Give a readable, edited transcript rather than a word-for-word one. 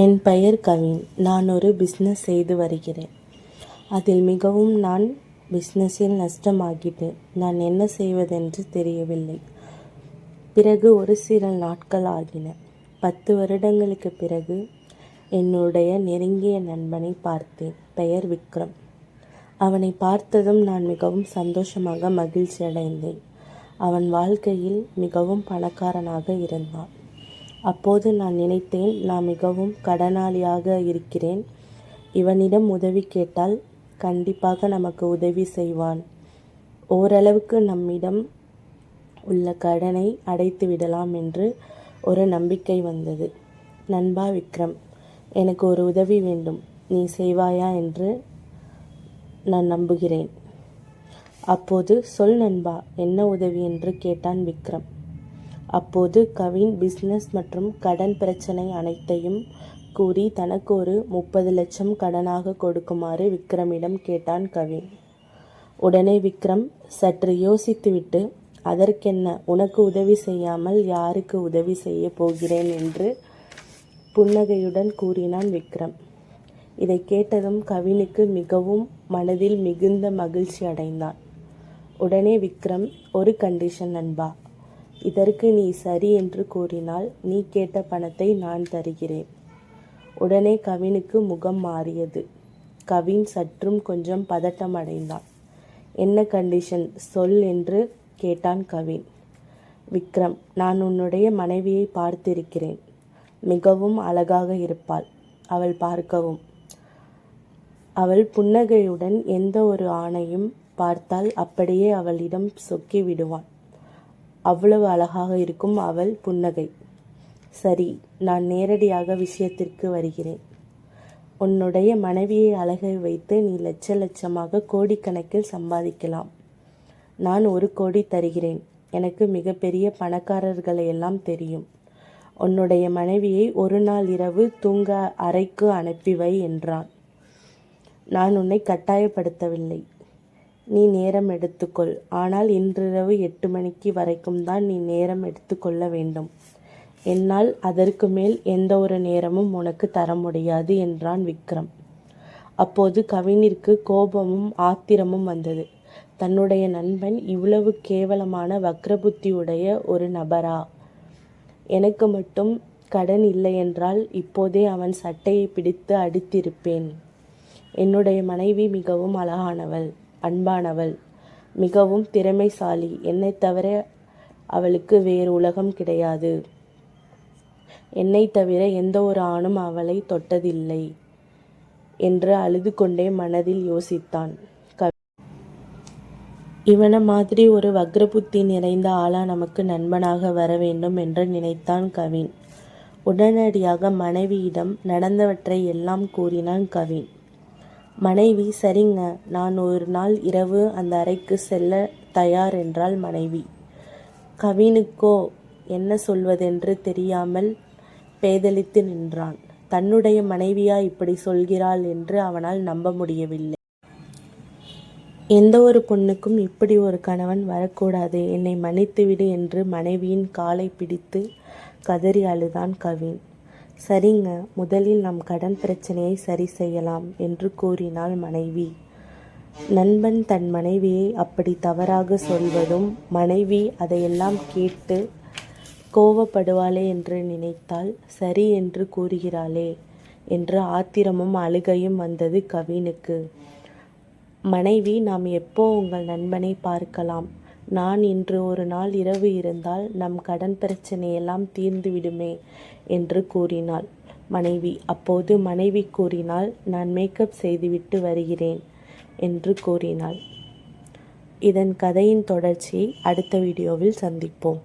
என் பெயர் கவின். நான் ஒரு பிஸ்னஸ் செய்து வருகிறேன். அதில் மிகவும் பிஸ்னஸில் நஷ்டமாகிட்டு நான் என்ன செய்வதென்று தெரியவில்லை. பிறகு ஒரு சில நாட்கள் ஆகின. 10 வருடங்களுக்கு பிறகு என்னுடைய நெருங்கிய நண்பனை பார்த்தேன். பெயர் விக்ரம். அவனை பார்த்ததும் நான் மிகவும் சந்தோஷமாக மகிழ்ச்சி அடைந்தேன். அவன் வாழ்க்கையில் மிகவும் பணக்காரனாக இருந்தான். அப்போது நான் நினைத்தேன், நான் மிகவும் கடனாளியாக இருக்கிறேன். இவனிடம் உதவி கேட்டால் கண்டிப்பாக நமக்கு உதவி செய்வான். ஓரளவுக்கு நம்மிடம் உள்ள கடனை அடைத்து விடலாம் என்று ஒரு நம்பிக்கை வந்தது. நண்பா விக்ரம், எனக்கு ஒரு உதவி வேண்டும். நீ செய்வாயா என்று நான் நம்புகிறேன். அப்போது சொல் நண்பா, என்ன உதவி என்று கேட்டான் விக்ரம். அப்போது கவின் பிஸ்னஸ் மற்றும் கடன் பிரச்சனை அனைத்தையும் கூறி தனக்கு ஒரு 30 லட்சம் கடனாக கொடுக்குமாறு விக்ரமிடம் கேட்டான் கவின். உடனே விக்ரம் சற்று யோசித்துவிட்டு, அதற்கென்ன, உனக்கு உதவி செய்யாமல் யாருக்கு உதவி செய்ய போகிறேன் என்று புன்னகையுடன் கூறினான் விக்ரம். இதை கேட்டதும் கவினுக்கு மிகவும் மனதில் மிகுந்த மகிழ்ச்சி அடைந்தான். உடனே விக்ரம், ஒரு கண்டிஷன் நண்பா, இதற்கு நீ சரி என்று கூறினால் நீ கேட்ட பணத்தை நான் தருகிறேன். உடனே கவினுக்கு முகம் மாறியது. கவின் சற்றும் கொஞ்சம் பதட்டம் அடைந்தான். என்ன கண்டிஷன், சொல் என்று கேட்டான் கவின். விக்ரம், நான் உன்னுடைய மனைவியை பார்த்திருக்கிறேன். மிகவும் அழகாக இருப்பாள். அவள் பார்க்கவும். அவள் புன்னகையுடன் எந்த ஒரு ஆணையும் பார்த்தால் அப்படியே அவளிடம் சொக்கி விடுவான். அவ்வளவு அழகாக இருக்கும் அவள் புன்னகை. சரி, நான் நேரடியாக விஷயத்திற்கு வருகிறேன். உன்னுடைய மனைவியை அழகை வைத்து நீ லட்சமாக கோடிக்கணக்கில் சம்பாதிக்கலாம். நான் 1 கோடி தருகிறேன். எனக்கு மிகப்பெரிய பணக்காரர்களை எல்லாம் தெரியும். உன்னுடைய மனைவியை ஒரு நாள் இரவு தூங்க அறைக்கு அனுப்பி வை என்றான். நான் உன்னை கட்டாயப்படுத்தவில்லை. நீ நேரம் எடுத்துக்கொள். ஆனால் இன்றிரவு 8 மணிக்கு வரைக்கும் தான் நீ நேரம் எடுத்துக்கொள்ள வேண்டும். என்னால் அதற்கு மேல் எந்த ஒரு நேரமும் உனக்கு தர முடியாது என்றான் விக்ரம். அப்போது கவினிற்கு கோபமும் ஆத்திரமும் வந்தது. தன்னுடைய நண்பன் இவ்வளவு கேவலமான வக்ரபுத்தியுடைய ஒரு நபரா? எனக்கு மட்டும் கடன் இல்லை என்றால் இப்போதே அவன் சட்டையை பிடித்து அடித்திருப்பேன். என்னுடைய மனைவி மிகவும் அழகானவள், அன்பானவள், மிகவும் திறமைசாலி. என்னை தவிர அவளுக்கு வேறு உலகம் கிடையாது. என்னை தவிர எந்த ஒரு ஆணும் அவளை தொட்டதில்லை என்று அழுது கொண்டே மனதில் யோசித்தான். இவன மாதிரி ஒரு வக்ரபுத்தி நிறைந்த ஆளா நமக்கு நண்பனாக வர வேண்டும் என்று நினைத்தான் கவின். உடனடியாக மனைவியிடம் நடந்தவற்றை எல்லாம் கூறினான் கவின். மனைவி, சரிங்க, நான் ஒரு நாள் இரவு அந்த அறைக்கு செல்ல தயார் என்றாள் மனைவி. கவினுக்கோ என்ன சொல்வதென்று தெரியாமல் பேதலித்து நின்றான். தன்னுடைய மனைவியா இப்படி சொல்கிறாள் என்று அவனால் நம்ப முடியவில்லை. எந்த ஒரு பொண்ணுக்கும் இப்படி ஒரு கணவன் வரக்கூடாது. என்னை மன்னித்துவிடு என்று மனைவியின் காலை பிடித்து கதறி அழுதான் கவின். சரிங்க, முதலில் நம் கடன் பிரச்சனையை சரி செய்யலாம் என்று கூறினாள் மனைவி. நண்பன் தன் மனைவியை அப்படி தவறாக சொல்வதும் மனைவி அதையெல்லாம் கேட்டு கோவப்படுவாளே என்று நினைத்தால், சரி என்று கூறுகிறாளே என்று ஆத்திரமும் அழுகையும் வந்தது கவினுக்கு. மனைவி, நாம் எப்போ உங்கள் நண்பனை பார்க்கலாம்? நான் இன்று ஒரு நாள் இரவு இருந்தால் நம் கடன் பிரச்சனையெல்லாம் தீர்ந்து விடுமே என்று கூறினாள் மனைவி. அப்போது மனைவி கூறினாள், நான் மேக்கப் செய்துவிட்டு வருகிறேன் என்று கூறினாள். இதன் கதையின் தொடர்ச்சியை அடுத்த வீடியோவில் சந்திப்போம்.